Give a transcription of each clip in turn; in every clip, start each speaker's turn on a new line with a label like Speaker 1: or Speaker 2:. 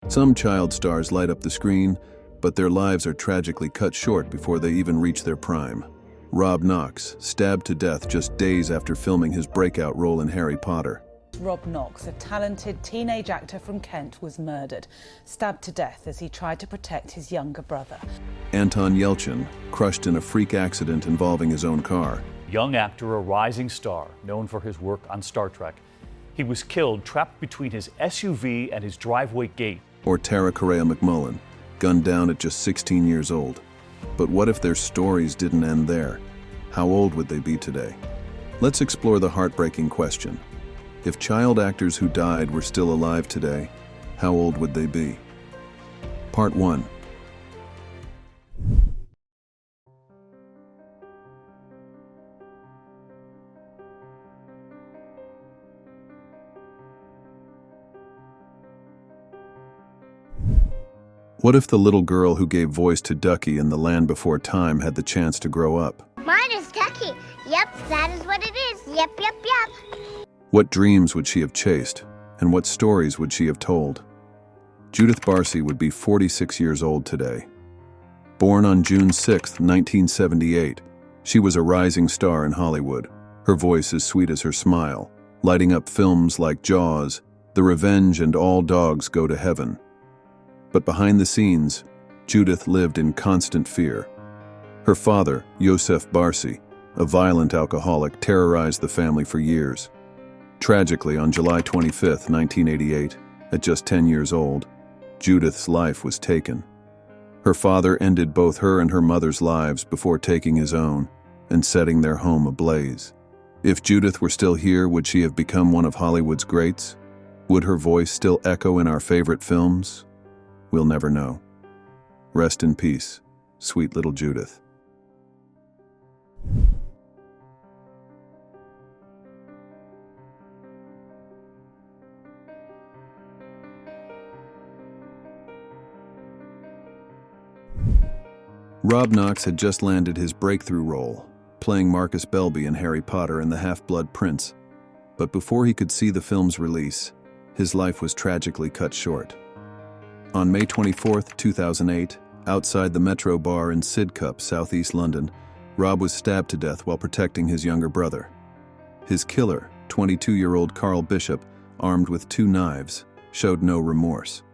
Speaker 1: Some child stars light up the screen, but their lives are tragically cut short before they even reach their prime. Rob Knox, stabbed to death just days after filming his breakout role in Harry Potter.
Speaker 2: Rob Knox, a talented teenage actor from Kent, was murdered, stabbed to death as he tried to protect his younger brother.
Speaker 1: Anton Yelchin, crushed in a freak accident involving his own car.
Speaker 3: Young actor, a rising star, known for his work on Star Trek. He was killed trapped between his SUV and his driveway gate.
Speaker 1: Or Tara Correa-McMullen, gunned down at just 16 years old. But what if their stories didn't end there? How old would they be today? Let's explore the heartbreaking question. If child actors who died were still alive today, how old would they be? Part 1. What if the little girl who gave voice to Ducky in The Land Before Time had the chance to grow up?
Speaker 4: Mine is Ducky. Yep, that is what it is. Yep, yep, yep.
Speaker 1: What dreams would she have chased, and what stories would she have told? Judith Barc would be 46 years old today. Born on June 6, 1978, she was a rising star in Hollywood, her voice as sweet as her smile, lighting up films like Jaws, The Revenge, and All Dogs Go to Heaven. But behind the scenes, Judith lived in constant fear. Her father, Joseph Barc, a violent alcoholic, terrorized the family for years. Tragically, on July 25, 1988, at just 10 years old, Judith's life was taken. Her father ended both her and her mother's lives before taking his own and setting their home ablaze. If Judith were still here, would she have become one of Hollywood's greats? Would her voice still echo in our favorite films? We'll never know. Rest in peace, sweet little Judith. Rob Knox had just landed his breakthrough role, playing Marcus Belby in Harry Potter and the Half-Blood Prince. But before he could see the film's release, his life was tragically cut short. On May 24, 2008, outside the Metro bar in Sidcup, southeast London, Rob was stabbed to death while protecting his younger brother. His killer, 22-year-old Carl Bishop, armed with 2 knives, showed no remorse.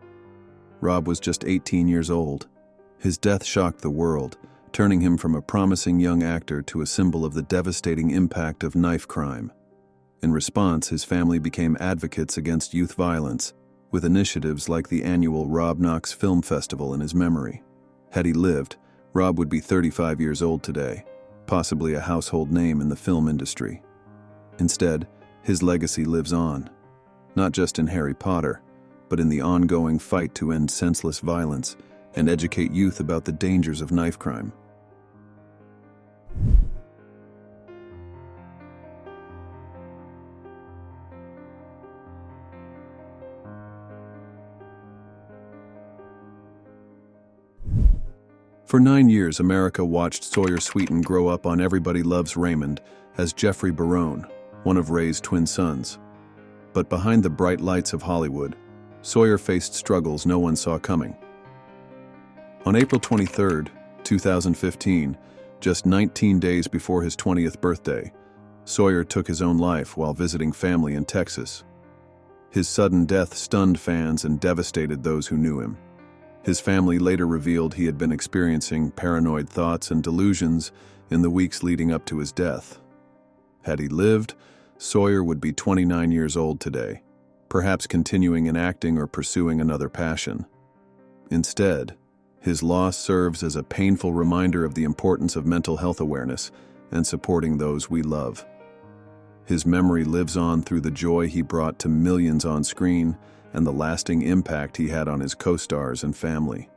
Speaker 1: Rob was just 18 years old. His death shocked the world, turning him from a promising young actor to a symbol of the devastating impact of knife crime. In response, his family became advocates against youth violence, with initiatives like the annual Rob Knox Film Festival in his memory. Had he lived, Rob would be 35 years old today, possibly a household name in the film industry. Instead, his legacy lives on, not just in Harry Potter, but in the ongoing fight to end senseless violence and educate youth about the dangers of knife crime. For 9 years, America watched Sawyer Sweeten grow up on Everybody Loves Raymond as Jeffrey Barone, one of Ray's twin sons. But behind the bright lights of Hollywood, Sawyer faced struggles no one saw coming. On April 23, 2015, just 19 days before his 20th birthday, Sawyer took his own life while visiting family in Texas. His sudden death stunned fans and devastated those who knew him. His family later revealed he had been experiencing paranoid thoughts and delusions in the weeks leading up to his death. Had he lived, Sawyer would be 29 years old today, perhaps continuing in acting or pursuing another passion. Instead, his loss serves as a painful reminder of the importance of mental health awareness and supporting those we love. His memory lives on through the joy he brought to millions on screen and the lasting impact he had on his co-stars and family.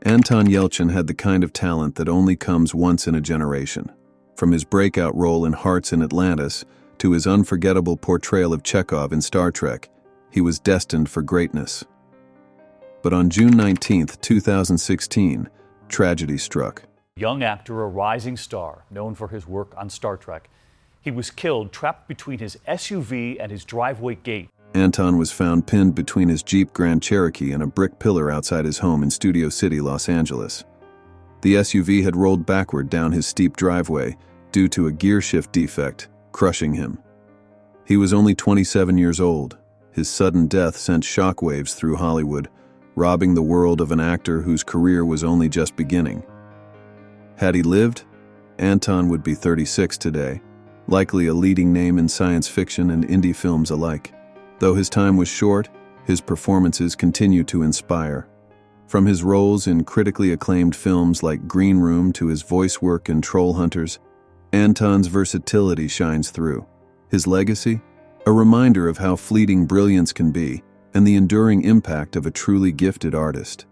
Speaker 1: Anton Yelchin had the kind of talent that only comes once in a generation. From his breakout role in Hearts in Atlantis to his unforgettable portrayal of Chekhov in Star Trek, he was destined for greatness. But on June 19, 2016, tragedy struck.
Speaker 3: Young actor, a rising star, known for his work on Star Trek. He was killed trapped between his SUV and his driveway gate.
Speaker 1: Anton was found pinned between his Jeep Grand Cherokee and a brick pillar outside his home in Studio City, Los Angeles. The SUV had rolled backward down his steep driveway due to a gear shift defect, crushing him. He was only 27 years old. His sudden death sent shockwaves through Hollywood, robbing the world of an actor whose career was only just beginning. Had he lived, Anton would be 36 today, likely a leading name in science fiction and indie films alike. Though his time was short, his performances continue to inspire. From his roles in critically acclaimed films like Green Room to his voice work in Troll Hunters, Anton's versatility shines through. His legacy? A reminder of how fleeting brilliance can be and the enduring impact of a truly gifted artist.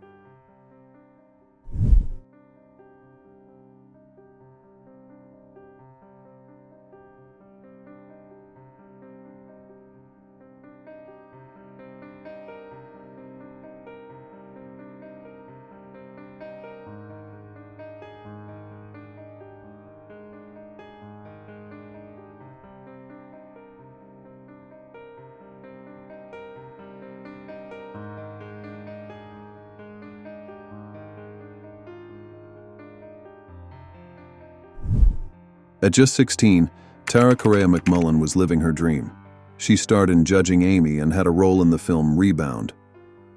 Speaker 1: At just 16, Tara Correa-McMullen was living her dream. She starred in Judging Amy and had a role in the film Rebound.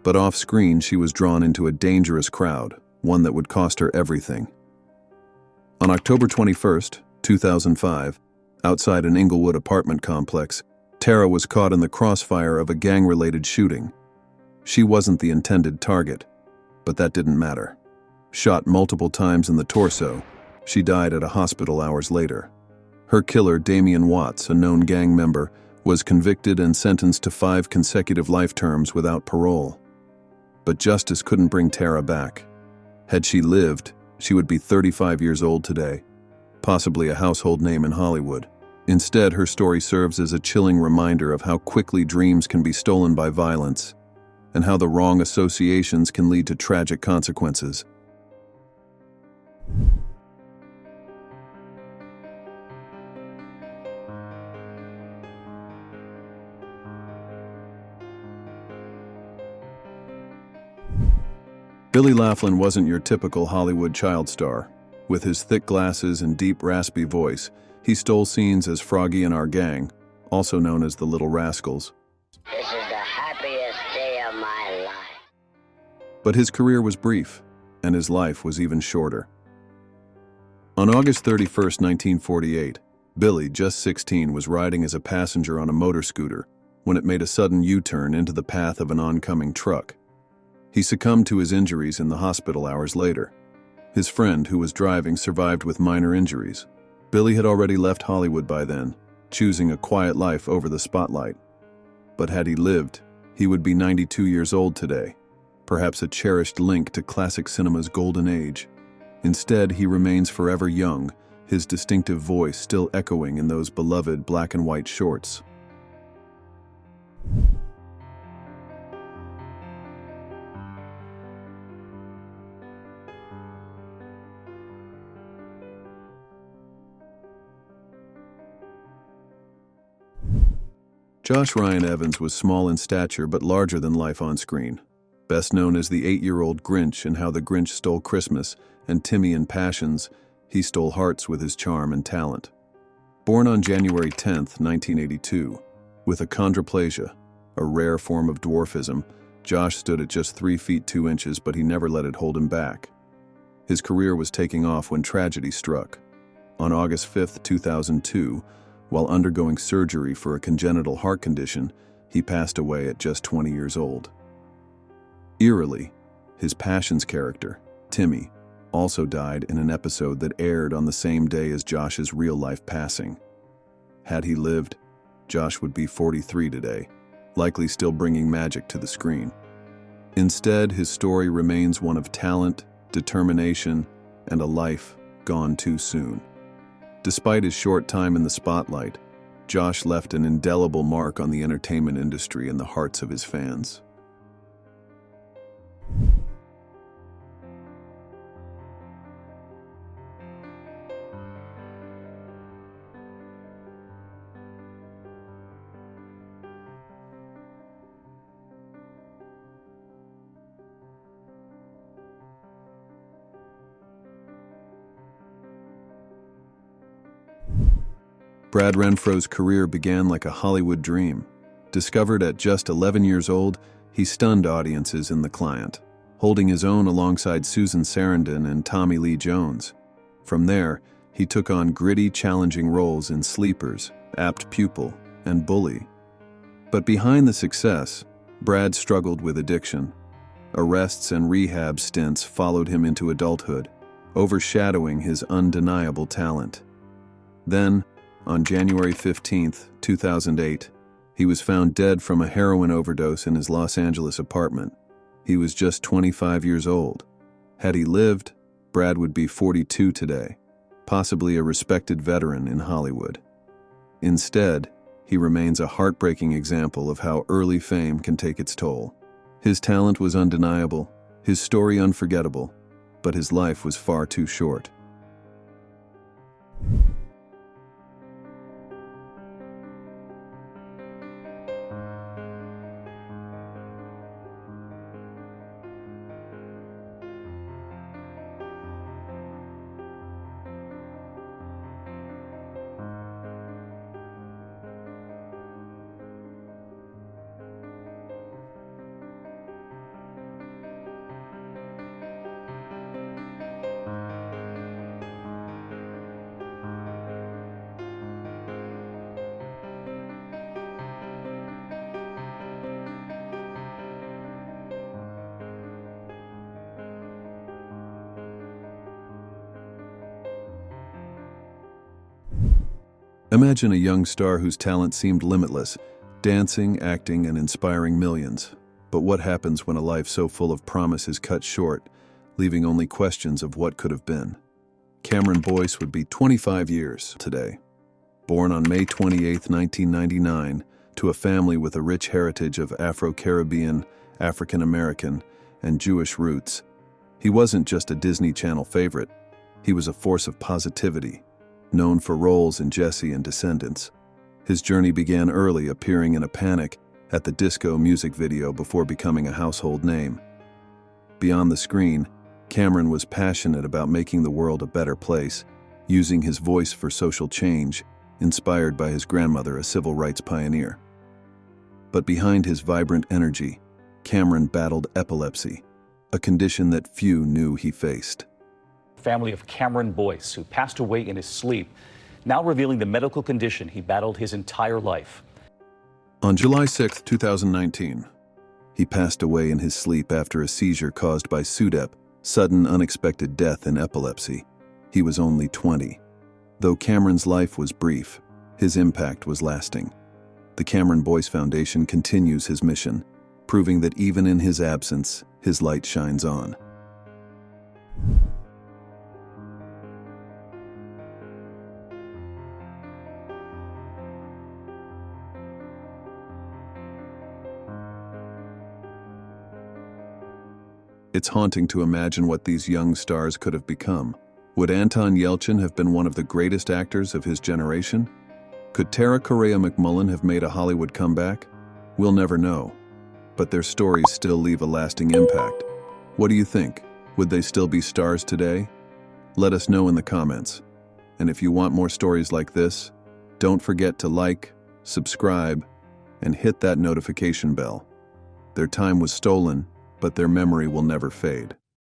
Speaker 1: But off-screen, she was drawn into a dangerous crowd, one that would cost her everything. On October 21, 2005, outside an Inglewood apartment complex, Tara was caught in the crossfire of a gang-related shooting. She wasn't the intended target, but that didn't matter. Shot multiple times in the torso, she died at a hospital hours later. Her killer, Damian Watts, a known gang member, was convicted and sentenced to 5 consecutive life terms without parole. But justice couldn't bring Tara back. Had she lived, she would be 35 years old today, possibly a household name in Hollywood. Instead, her story serves as a chilling reminder of how quickly dreams can be stolen by violence, and how the wrong associations can lead to tragic consequences. Billy Laughlin wasn't your typical Hollywood child star. With his thick glasses and deep, raspy voice, he stole scenes as Froggy in Our Gang, also known as the Little Rascals.
Speaker 5: This is the happiest day of my life.
Speaker 1: But his career was brief, and his life was even shorter. On August 31, 1948, Billy, just 16, was riding as a passenger on a motor scooter when it made a sudden U-turn into the path of an oncoming truck. He succumbed to his injuries in the hospital hours later. His friend, who was driving, survived with minor injuries. Billy had already left Hollywood by then, choosing a quiet life over the spotlight. But had he lived, he would be 92 years old today, perhaps a cherished link to classic cinema's golden age. Instead, he remains forever young, his distinctive voice still echoing in those beloved black and white shorts. Josh Ryan Evans was small in stature but larger than life on screen. Best known as the 8-year-old Grinch in How the Grinch Stole Christmas and Timmy in Passions, he stole hearts with his charm and talent. Born on January 10, 1982, with achondroplasia, a rare form of dwarfism, Josh stood at just 3 feet 2 inches, but he never let it hold him back. His career was taking off when tragedy struck. On August 5, 2002, while undergoing surgery for a congenital heart condition, he passed away at just 20 years old. Eerily, his Passions character, Timmy, also died in an episode that aired on the same day as Josh's real-life passing. Had he lived, Josh would be 43 today, likely still bringing magic to the screen. Instead, his story remains one of talent, determination, and a life gone too soon. Despite his short time in the spotlight, Josh left an indelible mark on the entertainment industry and the hearts of his fans. Brad Renfro's career began like a Hollywood dream. Discovered at just 11 years old, he stunned audiences in The Client, holding his own alongside Susan Sarandon and Tommy Lee Jones. From there, he took on gritty, challenging roles in Sleepers, Apt Pupil, and Bully. But behind the success, Brad struggled with addiction. Arrests and rehab stints followed him into adulthood, overshadowing his undeniable talent. Then, on January 15, 2008, he was found dead from a heroin overdose in his Los Angeles apartment. He was just 25 years old. Had he lived, Brad would be 42 today, possibly a respected veteran in Hollywood. Instead, he remains a heartbreaking example of how early fame can take its toll. His talent was undeniable, his story unforgettable, but his life was far too short. Imagine a young star whose talent seemed limitless, dancing, acting, and inspiring millions. But what happens when a life so full of promise is cut short, leaving only questions of what could have been? Cameron Boyce would be 25 years today. Born on May 28, 1999, to a family with a rich heritage of Afro-Caribbean, African-American, and Jewish roots, he wasn't just a Disney Channel favorite. He was a force of positivity, known for roles in Jessie and Descendants. His journey began early, appearing in a Panic at the Disco music video before becoming a household name. Beyond the screen, Cameron was passionate about making the world a better place, using his voice for social change, inspired by his grandmother, a civil rights pioneer. But behind his vibrant energy, Cameron battled epilepsy, a condition that few knew he faced.
Speaker 3: Family of Cameron Boyce, who passed away in his sleep, now revealing the medical condition he battled his entire life.
Speaker 1: On July 6, 2019, he passed away in his sleep after a seizure caused by SUDEP, sudden unexpected death in epilepsy. He was only 20. Though Cameron's life was brief, his impact was lasting. The Cameron Boyce Foundation continues his mission, proving that even in his absence, his light shines on. It's haunting to imagine what these young stars could have become. Would Anton Yelchin have been one of the greatest actors of his generation? Could Tara Correa-McMullen have made a Hollywood comeback? We'll never know. But their stories still leave a lasting impact. What do you think? Would they still be stars today? Let us know in the comments. And if you want more stories like this, don't forget to like, subscribe, and hit that notification bell. Their time was stolen, but their memory will never fade.